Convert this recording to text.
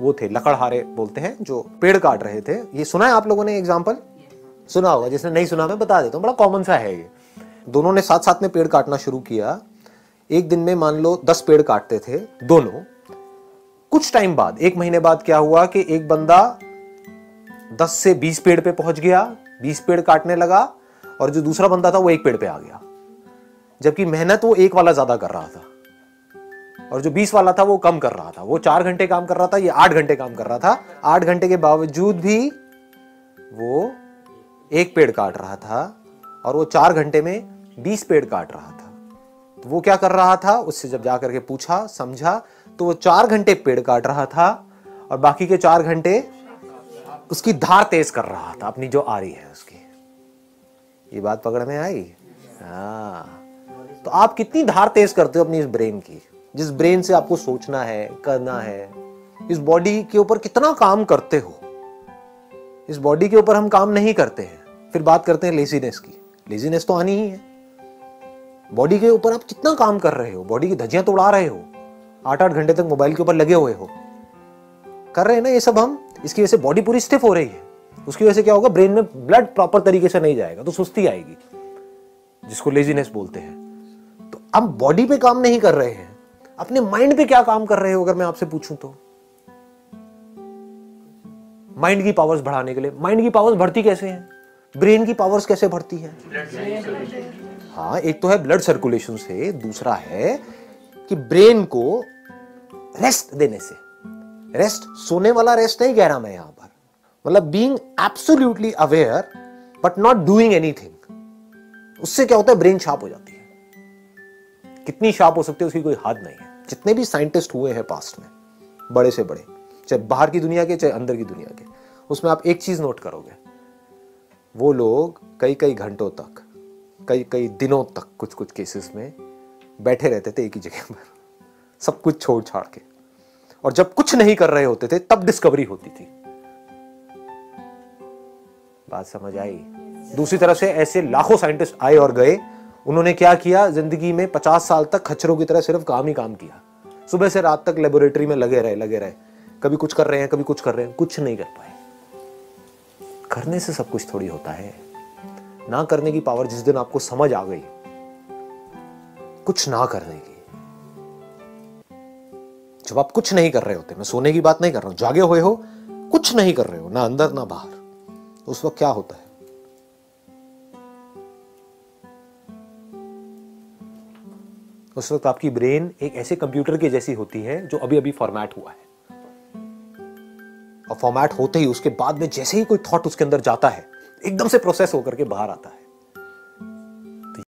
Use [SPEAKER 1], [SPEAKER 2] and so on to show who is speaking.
[SPEAKER 1] वो थे लकड़हारे बोलते हैं, जो पेड़ काट रहे थे। ये सुना है आप लोगों ने? एग्जाम्पल सुना होगा, जिसने नहीं सुना मैं बता देता हूँ, बड़ा कॉमन सा है ये। दोनों ने साथ साथ में पेड़ काटना शुरू किया। एक दिन में मान लो 10 पेड़ काटते थे दोनों। कुछ टाइम बाद, 1 महीने बाद क्या हुआ कि एक बंदा 10 से 20 पेड़ पे पहुंच गया, 20 पेड़ काटने लगा, और जो दूसरा बंदा था वो 1 पेड़ पे आ गया। जबकि मेहनत वो 1 वाला ज्यादा कर रहा था, और जो 20 वाला था वो कम कर रहा था। वो 4 घंटे काम कर रहा था, ये 8 घंटे काम कर रहा था। 8 घंटे के बावजूद भी वो 1 पेड़ काट रहा था, और वो 4 घंटे में 20 पेड़ काट रहा था। तो वो क्या कर रहा था, उससे जब जाकर के पूछा, समझा, तो वो 4 घंटे पेड़ काट रहा था, और बाकी के 4 घंटे उसकी धार तेज कर रहा था, अपनी जो आ रही है उसकी। ये बात पकड़ में आई? हाँ। तो आप कितनी धार तेज करते हो अपनी इस ब्रेन की, जिस ब्रेन से आपको सोचना है, करना है। इस बॉडी के ऊपर कितना काम करते हो। इस बॉडी के ऊपर हम काम नहीं करते हैं, फिर बात करते हैं लेजीनेस की। लेजीनेस तो आनी ही है। बॉडी के ऊपर आप कितना काम कर रहे हो, बॉडी की धज्जियां तो उड़ा रहे हो, 8-8 घंटे तक मोबाइल के ऊपर लगे हुए हो, कर रहे हैं ना ये सब हम। इसकी वजह से बॉडी पूरी स्टिफ हो रही है। उसकी वजह से क्या होगा, ब्रेन में ब्लड प्रॉपर तरीके से नहीं जाएगा, तो सुस्ती आएगी, जिसको लेजीनेस बोलते हैं। तो हम बॉडी पे काम नहीं कर रहे हैं, अपने माइंड पे क्या काम कर रहे हो अगर मैं आपसे पूछूं तो? माइंड की पावर्स बढ़ाने के लिए। माइंड की पावर्स बढ़ती कैसे हैं? ब्रेन की पावर्स कैसे बढ़ती है? हाँ, एक तो है ब्लड सर्कुलेशन से, दूसरा है कि ब्रेन को रेस्ट देने से। रेस्ट सोने वाला रेस्ट नहीं कह रहा मैं यहां पर, मतलब being absolutely aware but not doing anything. उससे क्या होता है, ब्रेन शार्प हो जाती है। कितनी शार्प हो सकती है उसकी कोई हद नहीं है। जितने भी साइंटिस्ट हुए हैं पास्ट में, बड़े से बड़े, चाहे बाहर की दुनिया के चाहे अंदर की दुनिया के, उसमें आप एक चीज नोट करोगे, वो लोग कई कई घंटों तक, कई कई दिनों तक कुछ कुछ केसेस में बैठे रहते थे एक ही जगह पर, सब कुछ छोड़ छाड़ के। और जब कुछ नहीं कर रहे होते थे तब डिस्कवरी होती थी। बात समझ आई? दूसरी तरफ से ऐसे लाखों साइंटिस्ट आए और गए। उन्होंने क्या किया, जिंदगी में 50 साल तक खच्चरों की तरह सिर्फ काम ही काम किया। सुबह से रात तक लेबोरेटरी में लगे रहे। कभी कुछ कर रहे हैं, कभी कुछ कर रहे हैं, कुछ नहीं कर पाए। करने से सब कुछ थोड़ी होता है। ना करने की पावर जिस दिन आपको समझ आ गई, कुछ ना करने की, जब आप कुछ नहीं कर रहे होते, मैं सोने की बात नहीं कर रहा हूं, जागे हुए हो, कुछ नहीं कर रहे हो, ना अंदर ना बाहर, तो उस वक्त क्या होता है? उस वक्त आपकी ब्रेन एक ऐसे कंप्यूटर की जैसी होती है जो अभी अभी फॉर्मेट हुआ है, और फॉर्मेट होते ही उसके बाद में जैसे ही कोई थॉट उसके अंदर जाता है, एकदम से प्रोसेस होकर के बाहर आता है।